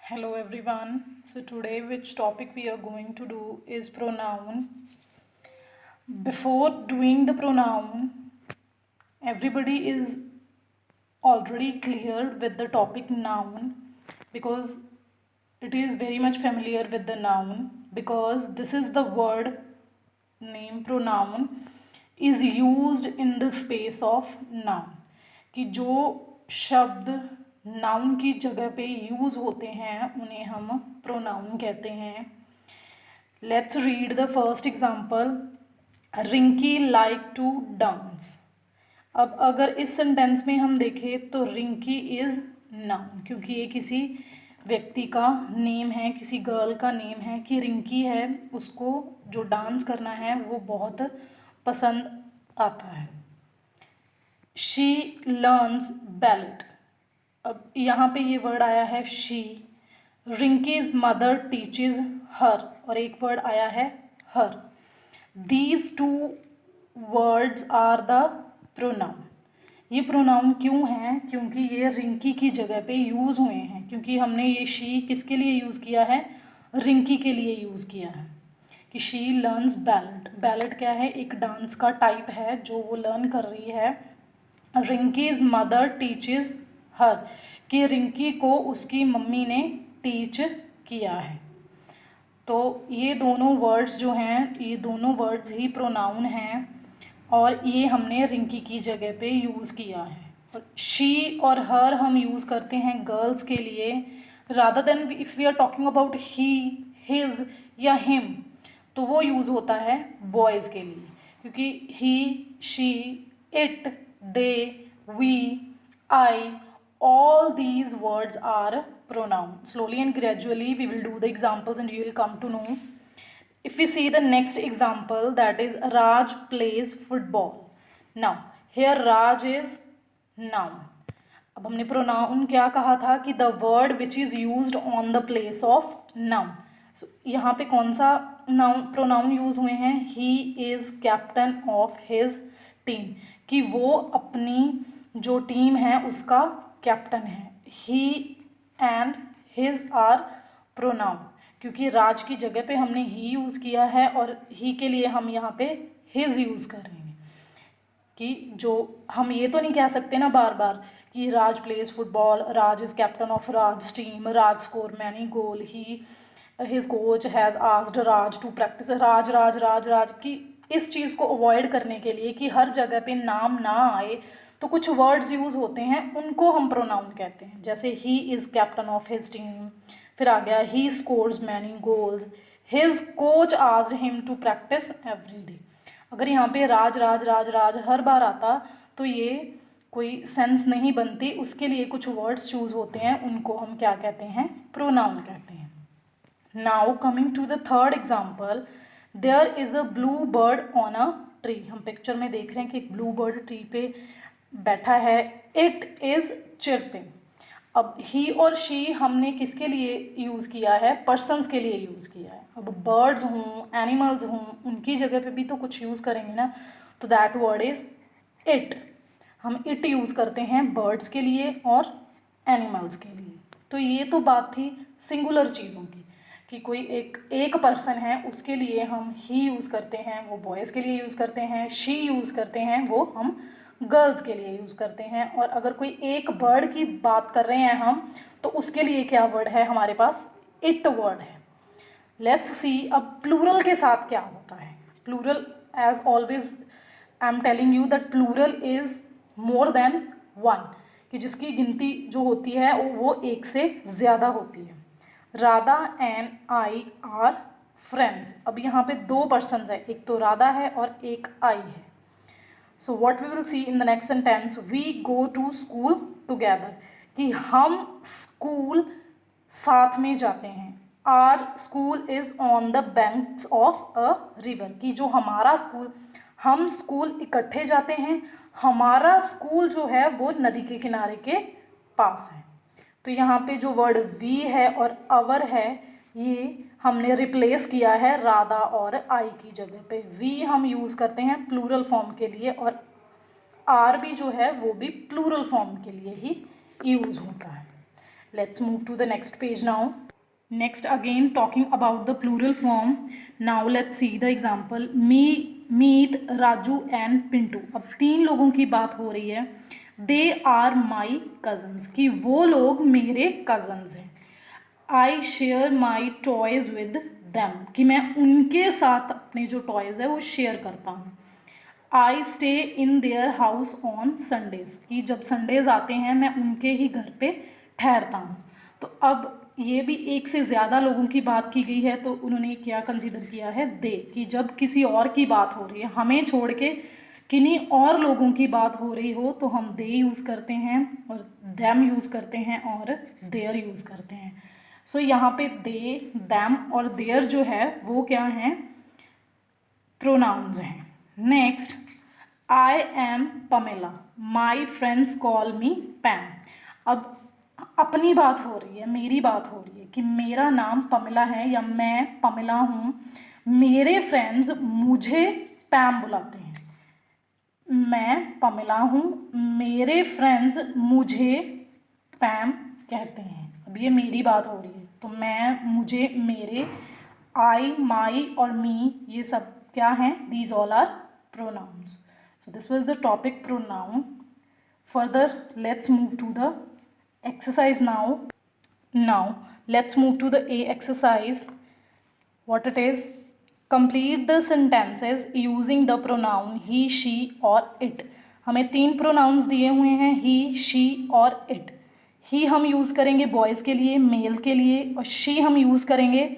Hello everyone. So today which topic we are going to do is pronoun. Before doing the pronoun, everybody is already clear with the topic noun because it is very much familiar with the noun because this is the word name pronoun is used in the space of noun कि जो शब्द noun की जगह पे use होते हैं उन्हें हम प्रोनाउन कहते हैं. Let's read the first example. Rinki like to dance. अब अगर इस सेंटेंस में हम देखें तो रिंकी इज नाउन क्योंकि ये किसी व्यक्ति का नेम है, किसी गर्ल का नेम है कि रिंकी है, उसको जो डांस करना है वो बहुत पसंद आता है. She learns ballet. अब यहाँ पे ये वर्ड आया है she. Rinki's mother teaches her और एक वर्ड आया है her. These two words are the pronoun. ये प्रोनाउन क्यों हैं? क्योंकि ये रिंकी की जगह पे यूज़ हुए हैं क्योंकि हमने ये शी किसके लिए यूज़ किया है? रिंकी के लिए यूज़ किया है कि शी लर्न्स बैलेट. बैलेट क्या है? एक डांस का टाइप है जो वो लर्न कर रही है. रिंकीज मदर टीचेज हर कि रिंकी को उसकी मम्मी ने टीच किया है. तो ये दोनों वर्ड्स जो हैं, ये दोनों वर्ड्स ही प्रोनाउन हैं और ये हमने रिंकी की जगह पे यूज़ किया है. और शी और हर हम यूज़ करते हैं गर्ल्स के लिए rather than if we are talking about he, his या हिम तो वो यूज़ होता है बॉयज़ के लिए क्योंकि he, she, it, they, we, I, all these words are pronoun. Slowly and gradually we will do the examples and you will come to know. If we see the next example, that is Raj plays football. Now here Raj is noun. अब हमने pronoun क्या कहा था कि the word which is used on the place of noun. So यहाँ पे कौन सा नाउन प्रोनाउन यूज हुए हैं? He is captain of his team कि वो अपनी जो टीम है उसका कैप्टन है. He and his are pronoun क्योंकि राज की जगह पे हमने ही यूज़ किया है और ही के लिए हम यहाँ पे हिज यूज़ कर रहे हैं कि जो हम ये तो नहीं कह सकते ना बार बार कि Raj plays football, Raj is captain of Raj team, Raj score many goal, he his coach has asked Raj to practice. Raj Raj Raj Raj कि इस चीज़ को अवॉइड करने के लिए कि हर जगह पे नाम ना आए तो कुछ वर्ड्स यूज़ होते हैं उनको हम प्रोनाउन कहते हैं. जैसे he is captain of his team, फिर आ गया he scores many goals, his coach asked him to practice every day. अगर यहाँ पे राज राज राज राज हर बार आता तो ये कोई सेंस नहीं बनती. उसके लिए कुछ वर्ड्स चूज़ होते हैं, उनको हम क्या कहते हैं? प्रोनाउन कहते हैं. Now coming to the third example. There is a blue bird on a tree. हम पिक्चर में देख रहे हैं कि एक ब्लू बर्ड ट्री पे बैठा है. It is chirping. अब ही और शी हमने किसके लिए यूज़ किया है? पर्सन्स के लिए यूज़ किया है. अब बर्ड्स हों, एनिमल्स हों, उनकी जगह पे भी तो कुछ यूज़ करेंगे ना. तो दैट वर्ड इज़ इट. हम इट यूज़ करते हैं बर्ड्स के लिए और एनिमल्स के लिए. तो ये तो बात थी सिंगुलर चीज़ों की कि कोई एक पर्सन है उसके लिए हम ही यूज़ करते हैं, वो बॉयज़ के लिए यूज़ करते हैं. शी यूज़ करते हैं, वो हम गर्ल्स के लिए यूज़ करते हैं. और अगर कोई एक बर्ड की बात कर रहे हैं हम तो उसके लिए क्या वर्ड है हमारे पास? इट वर्ड है. लेट्स सी अब प्लूरल के साथ क्या होता है. Plural as always I am telling you that plural is more than one कि जिसकी गिनती जो होती है वो एक से ज़्यादा होती है. Radha and I R friends. अब यहाँ पे दो पर्सन्स हैं, एक तो राधा है और एक आई है. So what we will see in the next sentence, we go to school together कि हम स्कूल साथ में जाते हैं. Our school is on the banks of a river कि जो हमारा स्कूल, हम स्कूल इकट्ठे जाते हैं, हमारा स्कूल जो है वो नदी के किनारे के पास है. तो यहाँ पे जो वर्ड वी है और अवर है ये हमने रिप्लेस किया है राधा और आई की जगह पे. वी हम यूज़ करते हैं प्लूरल फॉर्म के लिए और आर भी जो है वो भी प्लूरल फॉर्म के लिए ही यूज़ होता है. Let's move to the next page now. Next, again talking about the plural form. Now let's see the example. Meet Raju and Pintu. अब 3 लोगों की बात हो रही है. They are my cousins, कि वो लोग मेरे cousins हैं. I share my toys with them, कि मैं उनके साथ अपने जो toys है वो share करता हूँ. I stay in their house on Sundays, कि जब संडेज आते हैं मैं उनके ही घर पे ठहरता हूँ. तो अब ये भी एक से ज़्यादा लोगों की बात की गई है, तो उन्होंने क्या कंसीडर किया है, दे, कि जब किसी और की बात हो रही है, हमें छोड़ के किन्हीं और लोगों की बात हो रही हो, तो हम दे यूज़ करते हैं और दैम यूज़ करते हैं और देयर यूज़ करते हैं. सो यहाँ पे दे, दैम और देयर जो है वो क्या हैं, प्रोनाउंस हैं. Next, I am Pamela, my friends call me Pam. अब अपनी बात हो रही है, मेरी बात हो रही है कि मेरा नाम पमेला है या मैं पमेला हूँ, मेरे फ्रेंड्स मुझे पैम बुलाते हैं. मैं पमेला हूँ, मेरे फ्रेंड्स मुझे पैम कहते हैं. अब ये मेरी बात हो रही है, तो मैं, मुझे, मेरे, आई, माई और मी, ये सब क्या हैं, these all are pronouns. So this was the topic pronoun. Further, let's move to the exercise now. Now let's move to the A exercise. What it is, complete the sentences using the pronoun he, she और it. हमें 3 pronouns दिए हुए हैं, he, she और it. ही हम use करेंगे boys के लिए, मेल के लिए, और शी हम यूज़ करेंगे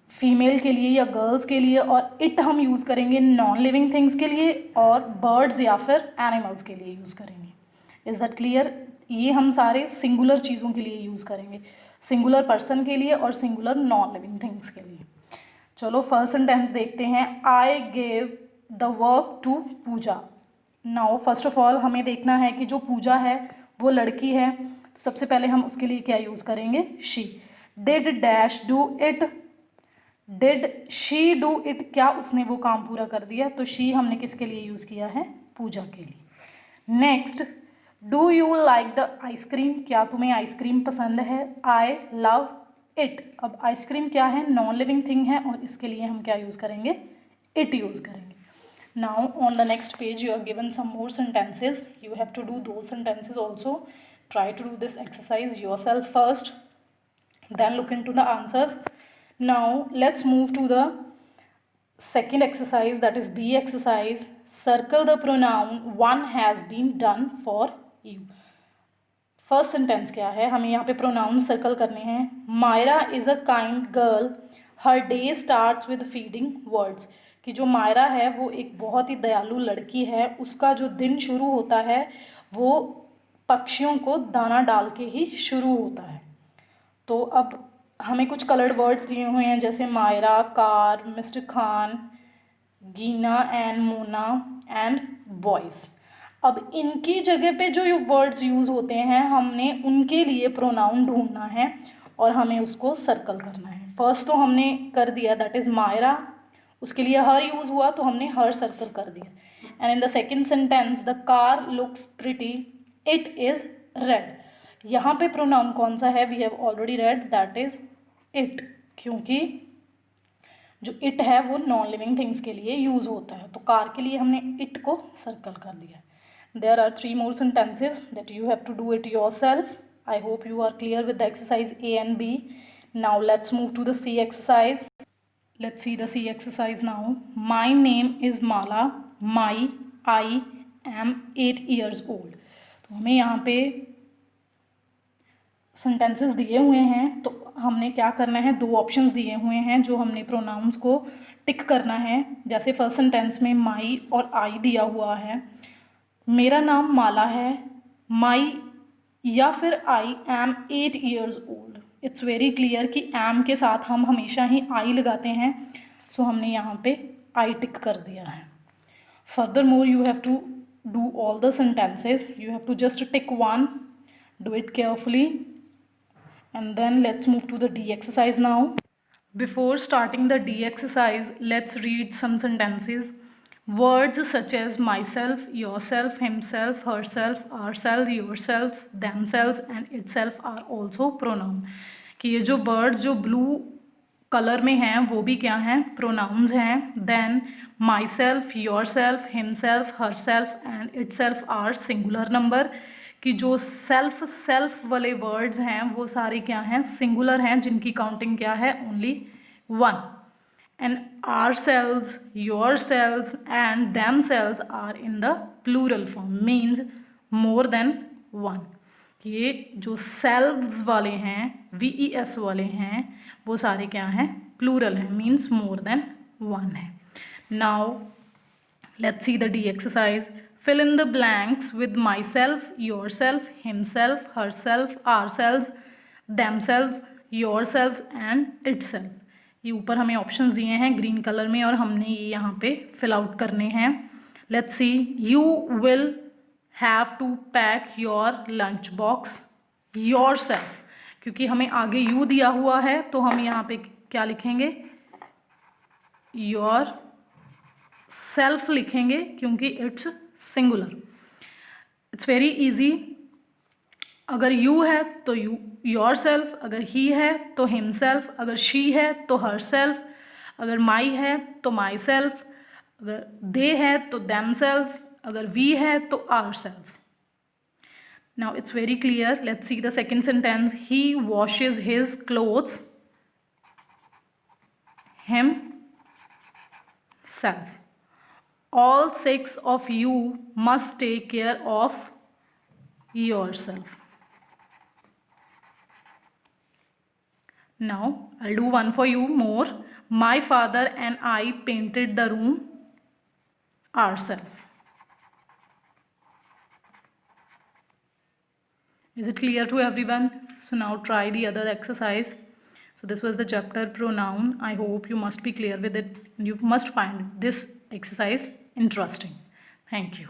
फीमेल के लिए या गर्ल्स के लिए, और इट हम यूज़ करेंगे नॉन लिविंग थिंग्स के लिए और बर्ड्स या फिर एनिमल्स के लिए यूज़ करेंगे. Is that clear? ये हम सारे सिंगुलर चीज़ों के लिए यूज़ करेंगे, सिंगुलर पर्सन के लिए और सिंगुलर नॉन लिविंग थिंग्स के लिए. चलो फर्स्ट सेंटेंस देखते हैं. I gave the work to Puja. Now first of all हमें देखना है कि जो पूजा है वो लड़की है, तो सबसे पहले हम उसके लिए क्या यूज़ करेंगे, she. Did dash do it, did she do it, क्या उसने वो काम पूरा कर दिया, तो शी हमने किसके लिए यूज़ किया है, पूजा के लिए. Next, do you like the ice cream, क्या तुम्हें आइसक्रीम पसंद है, आई लव इट. अब आइसक्रीम क्या है, नॉन लिविंग थिंग है, और इसके लिए हम क्या यूज़ करेंगे, इट यूज़ करेंगे. Now on the next page you are given some more sentences, you have to do दो sentences also. Try to do this exercise yourself first, then look into the answers. Now let's move to the second exercise, that is B exercise. Circle the pronoun one has been done for you. First sentence क्या है, हमें यहाँ पे pronoun circle करने हैं. Myra is a kind girl, her day starts with feeding birds, कि जो मायरा है वो एक बहुत ही दयालु लड़की है, उसका जो दिन शुरू होता है वो पक्षियों को दाना डाल के ही शुरू होता है. तो अब हमें कुछ कलर्ड वर्ड्स दिए हुए हैं, जैसे Myra, car, mister Khan, Gina and Mona and boys. अब इनकी जगह पे जो वर्ड्स यूज़ होते हैं, हमने उनके लिए प्रोनाउन ढूंढना है और हमें उसको सर्कल करना है. फर्स्ट तो हमने कर दिया, दैट इज़ मायरा, उसके लिए हर यूज़ हुआ तो हमने हर सर्कल कर दिया. And in the second sentence, the car looks pretty, it is red. यहाँ पे प्रोनाउन कौन सा है, we have already red, that is it, क्योंकि जो इट है वो नॉन लिविंग थिंग्स के लिए यूज़ होता है, तो कार के लिए हमने इट को सर्कल कर दिया. There are 3 more sentences that you have to do it yourself. I hope you are clear with the exercise A and B. Now let's move to the C exercise. Let's see the C exercise now. My name is Mala, my, I am 8 years old. तो हमें यहाँ पे sentences दिए हुए हैं, तो हमने क्या करना है, 2 ऑप्शंस दिए हुए हैं जो हमने प्रोनाउंस को टिक करना है. जैसे फर्स्ट सेंटेंस में माई और आई दिया हुआ है, मेरा नाम माला है, माई या फिर आई am 8 years old. It's very clear कि एम के साथ हम हमेशा ही आई लगाते हैं, सो हमने यहाँ पे आई टिक कर दिया है. Further more you have to do all the sentences, you have to just tick one, do it carefully. And then let's move to the D exercise now. Before starting the D exercise, let's read some sentences. Words such as myself, yourself, himself, herself, ourselves, yourselves, themselves and itself are also pronoun. कि ये जो words जो blue colour में हैं वो भी क्या हैं, प्रोनाउंस हैं. Then my self, your self, himself, her self and it self are singular number. कि जो सेल्फ वाले वर्ड्स हैं वो सारे क्या हैं, सिंगुलर हैं, जिनकी काउंटिंग क्या है, only 1. And ourselves, yourselves and themselves are in the plural form, means more than one. ये जो selves वाले हैं, VES वाले हैं, वो सारे क्या हैं, plural हैं, means more than one है. Now let's see the D exercise. Fill in the blanks with myself, yourself, himself, herself, ourselves, themselves, yourselves and itself. ये ऊपर हमें ऑप्शंस दिए हैं ग्रीन कलर में और हमने ये यहाँ पे फिल आउट करने हैं. Let's see. You will have to pack your lunch box your self. क्योंकि हमें आगे यू दिया हुआ है तो हम यहाँ पे क्या लिखेंगे, योर सेल्फ लिखेंगे क्योंकि it's singular. It's very easy. अगर यू है तो यू योर सेल्फ, अगर ही है तो हिम सेल्फ, अगर शी है तो हर सेल्फ, अगर माई है तो माई सेल्फ, अगर दे है तो दैम सेल्व्स, अगर वी है तो our selves. Now it's very clear. Let's see the second sentence. He washes his clothes him self. All 6 of you must take care of yourself. Now I'll do one for you more. My father and I painted the room ourselves. Is it clear to everyone? So now try the other exercise. So this was the chapter pronoun. I hope you must be clear with it and you must find this exercise interesting. Thank you.